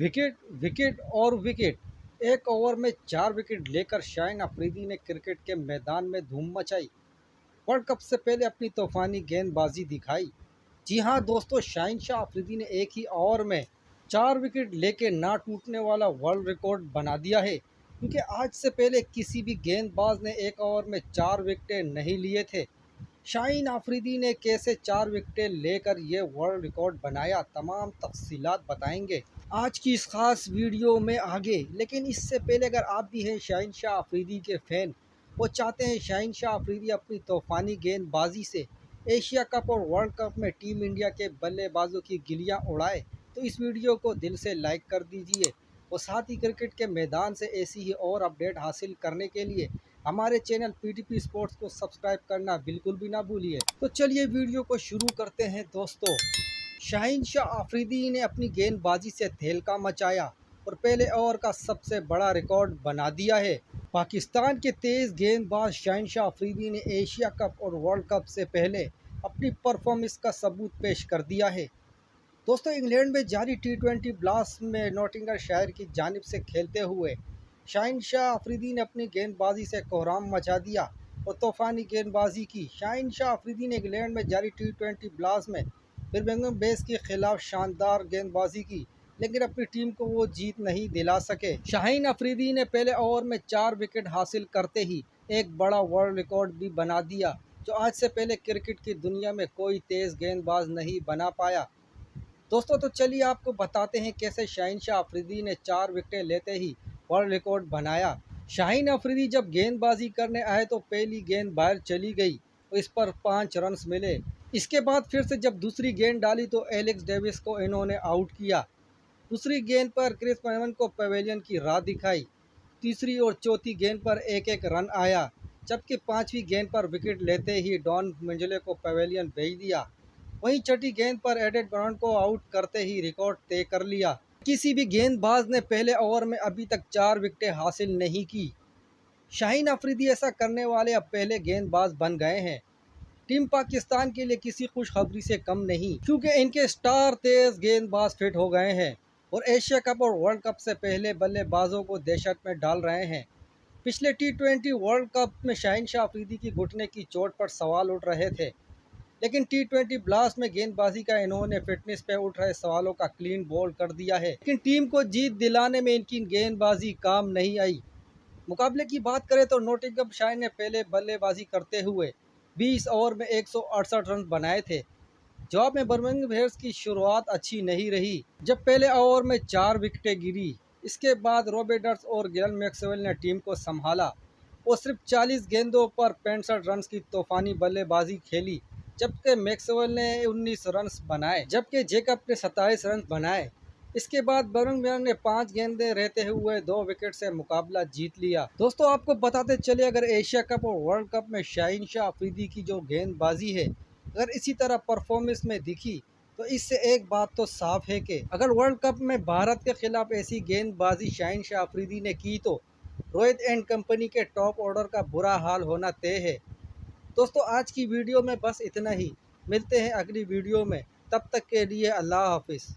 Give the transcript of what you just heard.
Wicket wicket और wicket. एक over में 4 विकेट लेकर शाहीन अफरीदी ने क्रिकेट के मैदान में धूम मचाई। वर्ल्ड कप से पहले अपनी तूफानी गेंदबाजी दिखाई। जी हां दोस्तों, शाहीन अफरीदी ने एक ही ओवर में 4 विकेट लेके ना टूटने वाला वर्ल्ड रिकॉर्ड बना दिया है, क्योंकि आज से पहले किसी भी गेंदबाज ने एक ओवर में 4 विकेटें नहीं लिए थे। शाहीन अफरीदी ने कैसे 4 विकेटें लेकर ये वर्ल्ड रिकॉर्ड बनाया, तमाम तफसीलात बताएंगे आज की इस खास वीडियो में आगे। लेकिन इससे पहले अगर आप भी हैं शाहीन अफरीदी के फ़ैन, वो चाहते हैं शाहीन अफरीदी अपनी तूफ़ानी गेंदबाजी से एशिया कप और वर्ल्ड कप में टीम इंडिया के बल्लेबाजों की गिलियां उड़ाए, तो इस वीडियो को दिल से लाइक कर दीजिए। और साथ ही क्रिकेट के मैदान से ऐसी ही और अपडेट हासिल करने के लिए हमारे चैनल पीटीपी स्पोर्ट्स को सब्सक्राइब करना बिल्कुल भी ना भूलिए। तो चलिए वीडियो को शुरू करते हैं दोस्तों। शाहीन अफरीदी ने अपनी गेंदबाजी से तहलका मचाया और पहले ओवर का सबसे बड़ा रिकॉर्ड बना दिया है। पाकिस्तान के तेज़ गेंदबाज शाहीन अफरीदी ने एशिया कप और वर्ल्ड कप से पहले अपनी परफॉर्मेंस का सबूत पेश कर दिया है। दोस्तों, इंग्लैंड में जारी टी20 ब्लास्ट में नॉटिंघमशायर की जानिब से खेलते हुए शाहीन अफरीदी ने अपनी गेंदबाजी से कोहराम मचा दिया और तूफ़ानी गेंदबाजी की। शाहीन अफरीदी ने इंग्लैंड में जारी टी20 ब्लास्ट में बर्मिंघम बेस के खिलाफ शानदार गेंदबाजी की, लेकिन अपनी टीम को वो जीत नहीं दिला सके। शाहीन अफरीदी ने पहले ओवर में 4 विकेट हासिल करते ही एक बड़ा वर्ल्ड रिकॉर्ड भी बना दिया, जो आज से पहले क्रिकेट की दुनिया में कोई तेज़ गेंदबाज नहीं बना पाया। दोस्तों, तो चलिए आपको बताते हैं कैसे शाहीन अफरीदी ने 4 विकेटें लेते ही वर्ल्ड रिकॉर्ड बनाया। शाहीन अफरीदी जब गेंदबाजी करने आए तो पहली गेंद बाहर चली गई और इस पर 5 रन मिले। इसके बाद फिर से जब दूसरी गेंद डाली तो एलेक्स डेविस को इन्होंने आउट किया। दूसरी गेंद पर क्रिस पेवन को पवेलियन की राह दिखाई। तीसरी और चौथी गेंद पर एक एक रन आया, जबकि 5वीं गेंद पर विकेट लेते ही डॉन मंजले को पवेलियन भेज दिया। वहीं छठी गेंद पर एडेड ब्राउन को आउट करते ही रिकॉर्ड तय कर लिया। किसी भी गेंदबाज ने पहले ओवर में अभी तक 4 विकेटें हासिल नहीं की। शाहीन अफरीदी ऐसा करने वाले अब पहले गेंदबाज बन गए हैं। टीम पाकिस्तान के लिए किसी खुशखबरी से कम नहीं, क्योंकि इनके स्टार तेज गेंदबाज फिट हो गए हैं और एशिया कप और वर्ल्ड कप से पहले बल्लेबाजों को दहशत में डाल रहे हैं। पिछले टी20 वर्ल्ड कप में शाहीन अफरीदी की घुटने की चोट पर सवाल उठ रहे थे, लेकिन टी20 ब्लास्ट में गेंदबाजी का इन्होंने फिटनेस पे उठ रहे सवालों का क्लीन बोल्ड कर दिया है। लेकिन टीम को जीत दिलाने में इनकी गेंदबाजी काम नहीं आई। मुकाबले की बात करें तो नॉटिंघमशायर ने पहले बल्लेबाजी करते हुए 20 ओवर में 168 रन बनाए थे। जवाब में बर्मिंघम बेयर्स की शुरुआत अच्छी नहीं रही, जब पहले ओवर में 4 विकेटें गिरी। इसके बाद रॉबर्ट्स और ग्लेन मैक्सवेल ने टीम को संभाला और सिर्फ 40 गेंदों पर 65 रन की तूफानी बल्लेबाजी खेली, जबकि मैक्सवेल ने 19 रन बनाए, जबकि जैकब ने 27 रन बनाए। इसके बाद बर्मिंघम ने 5 गेंदें रहते हुए 2 विकेट से मुकाबला जीत लिया। दोस्तों, आपको बताते चले, अगर एशिया कप और वर्ल्ड कप में शाहीन अफरीदी की जो गेंदबाजी है अगर इसी तरह परफॉर्मेंस में दिखी, तो इससे एक बात तो साफ है कि अगर वर्ल्ड कप में भारत के खिलाफ ऐसी गेंदबाजी शाहीन अफरीदी ने की तो रोहित एंड कंपनी के टॉप ऑर्डर का बुरा हाल होना तय है। दोस्तों, आज की वीडियो में बस इतना ही। मिलते हैं अगली वीडियो में, तब तक के लिए अल्लाह हाफिज़।